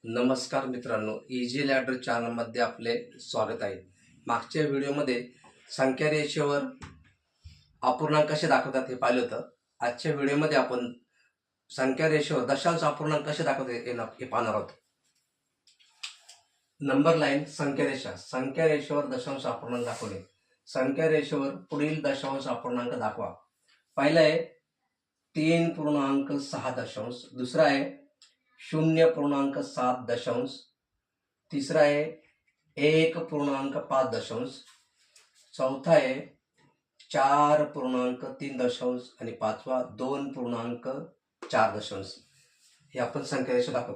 नमस्कार मित्रांनो, easy ladder चॅनलमध्ये आपले स्वागत आहे. मागच्या व्हिडिओमध्ये संख्या रेषेवर अपूर्णांक कसे दाखवतात हे पाहिलं होतं. आजच्या व्हिडिओमध्ये आपण संख्या रेषेवर दशांश अपूर्णांक कसे दाखवतात हे पाहणार आहोत. नंबर लाईन संख्या रेषेवर दशांश अपूर्णांक दाखवणे. संख्या रेषेवर पुढील दशांश अपूर्णांक दाखवा. पहिला आहे 3.6 दशांश, दुसरा आहे 0.7 दशांश, तिसरा आहे 1.5 दशांश, चौथा आहे 4.3 दशांश आणि पाचवा 2.4 दशांश. हे आपण संख्या रेषा दाखवू.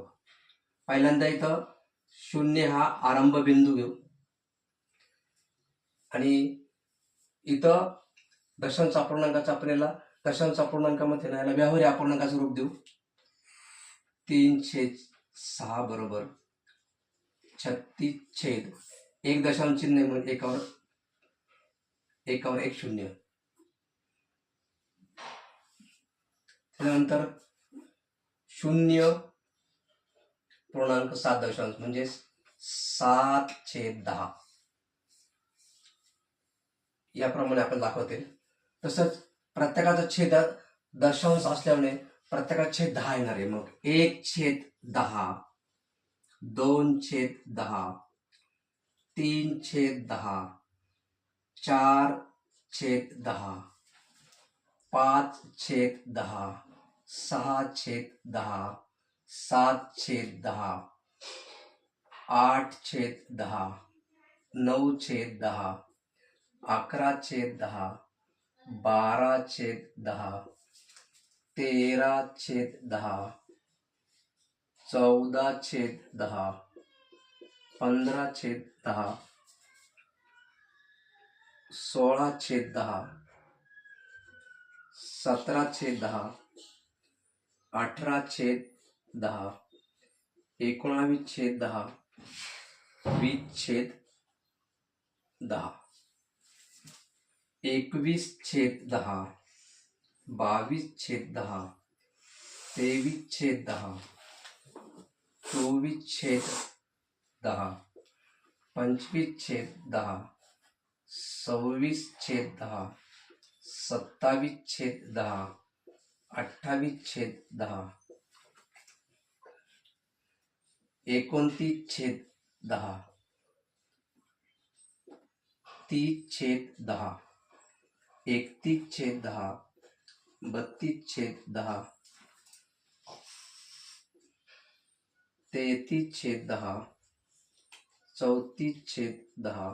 पहिल्यांदा इथं 0 हा आरंभ बिंदू घेऊ आणि इथं दशांश अपूर्णांकाचा आपल्याला दशांश अपूर्णांकामध्ये याला व्यावहारिक अपूर्णांकाचं रूप देऊ. 3/6 बरोबर 36 एक दशांश चिन्ह म्हणून एकावर एक शून्य. त्यानंतर 0.7 दशांश म्हणजे 7/10 याप्रमाणे आपण दाखवते. तसंच प्रत्येकाचा छेद दशांश असल्यामुळे प्रत्येकाचा छेद 10 येणार आहे. मग 1/10, 2/10, 3/10, 4/10, 5/10, 6/10, 7/10, 8/10, 9/10, 11/10, 12/10, 13/10, 14/10, 15/10, 16/10, 17/10, 18/10, 19/10, 20/10, 21/10, 22/10, 23/10, 24/10, 25/10, 26/10, 27/10, 28/10, 29/10, 30/10, 31/10, 32/10, 33/10, 34/10,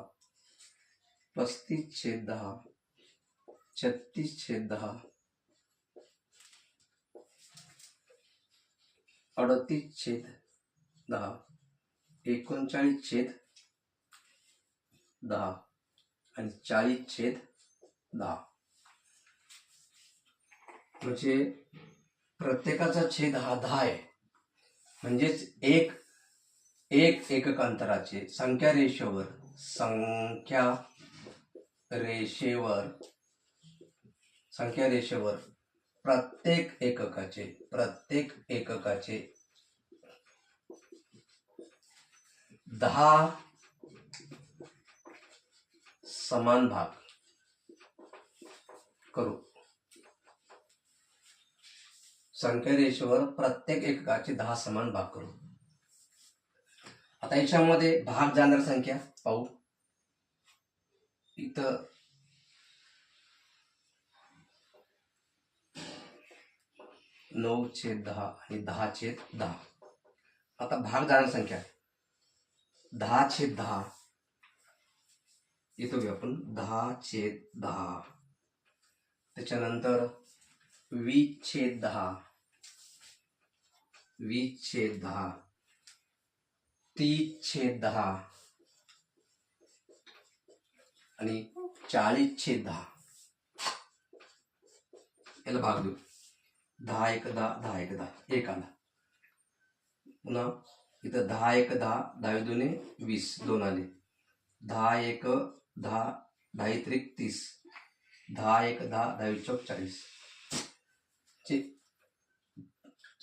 35/10, 36/10, 38/10, 39/10 आणि 40/10. म्हणजे प्रत्येकाचा छेद हा 10 आहे. म्हणजेच एक एकक अंतराचे संख्या रेषेवर प्रत्येक एककाचे 10 समान भाग करू. संख्या रेषेवर प्रत्येक एककाचे 10 समान भाग करू. आता याच्यामध्ये भाग जाणार संख्या पाहू. इथं 9/10 आणि 10/10. आता भाग जाणार संख्या 10/10 इथं घेऊ आपण 10/10. त्याच्यानंतर 20/10, 20/10, 30/10 आणि 40/10 याला भाग देऊ. 10/1 10 एक आला. पुन्हा इथं 10/1 10 2 20 2 आले. 10/1 10 10 30, 10/1 10 10 40.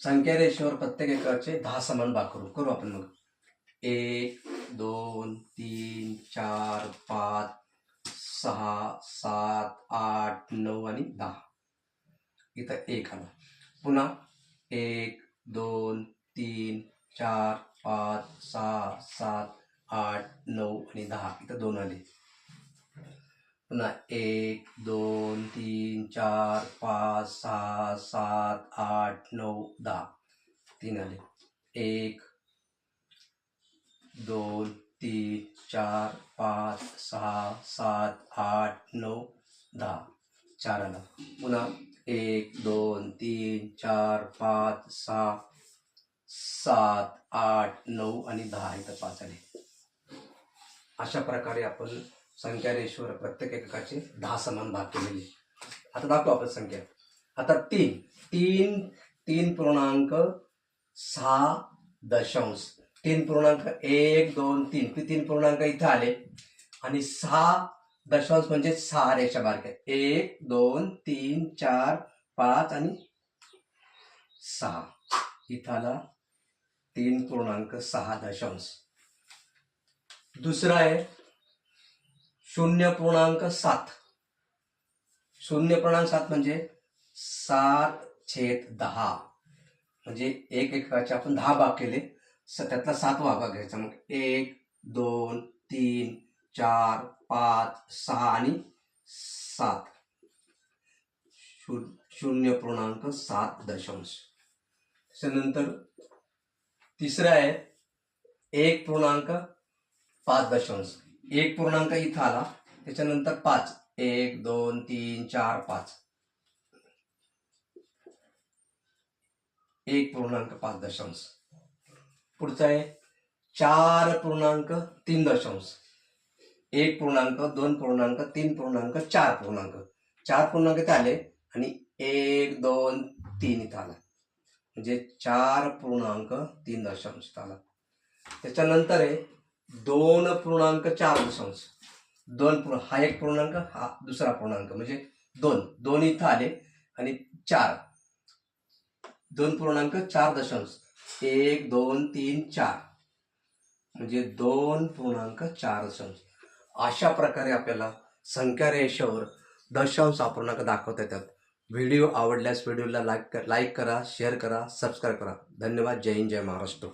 संख्या रेषेवर प्रत्येक एकाचे 10 समान भाग करू आपण मग. 1 2 3 4 5 6 7 8 9 आणि 10. इथं 1 आला. पुन्हा 1 2 3 4 5 6 7 8 9 आणि 10. इथं 2 आले. पुन्हा 1 2 3 4 5 6 7 8 9 10. 3 आले. 1 2 3 4 5 6 7 8 9 10. 4 आला. पुन्हा 1 2 3 4 5 6 7 8 9 आणि 10. इथं 5 आले. अशा प्रकारे आपण संख्या रेषेवर प्रत्येक एककाचे 10 समान भाग केलेले. आता दाखवू आपण संख्या. आता 3.6 दशांश 3.1 2 3 3 पूर्णांक इथं आले आणि 6 दशांश म्हणजे 6 रेषा बारक्या 1 2 3 4 5 आणि 6. इथं आला 3.6 दशांश. दुसरा आहे 0.7. 0.7 म्हणजे 7/10 म्हणजे एक एककाचे आपण 10 भाग केले. त्यातला 7वा भाग घ्यायचा. मग 1 2 3 4 5 6 आणि 7. 0.7 दशांश. त्याच्यानंतर तिसरं आहे 1.5 दशांश. 1 पूर्णांक इथं आला. त्याच्यानंतर 5 1 2 3 4 5. 1.5 दशांश. पुढचा आहे 4.3 दशांश. 1 पूर्णांक 2 पूर्णांक 3 पूर्णांक 4 पूर्णांक. 4 पूर्णांक इथे आले आणि 1 2 3 इथं आला म्हणजे 4.3 दशांश आला. त्याच्यानंतर आहे 2.4 दशांश. 2 हा एक पूर्णांक हा दुसरा पूर्णांक म्हणजे 2 इथं आले आणि 4 2.4 दशांश 1 2 3 4 म्हणजे 2.4 दशांश. अशा प्रकारे आपल्याला संख्या रेषेवर दशांश अपूर्णांक दाखवता येतात. व्हिडिओ आवडल्यास व्हिडिओला लाईक करा, शेअर करा, सबस्क्राईब करा. धन्यवाद. जय हिंद, जय महाराष्ट्र.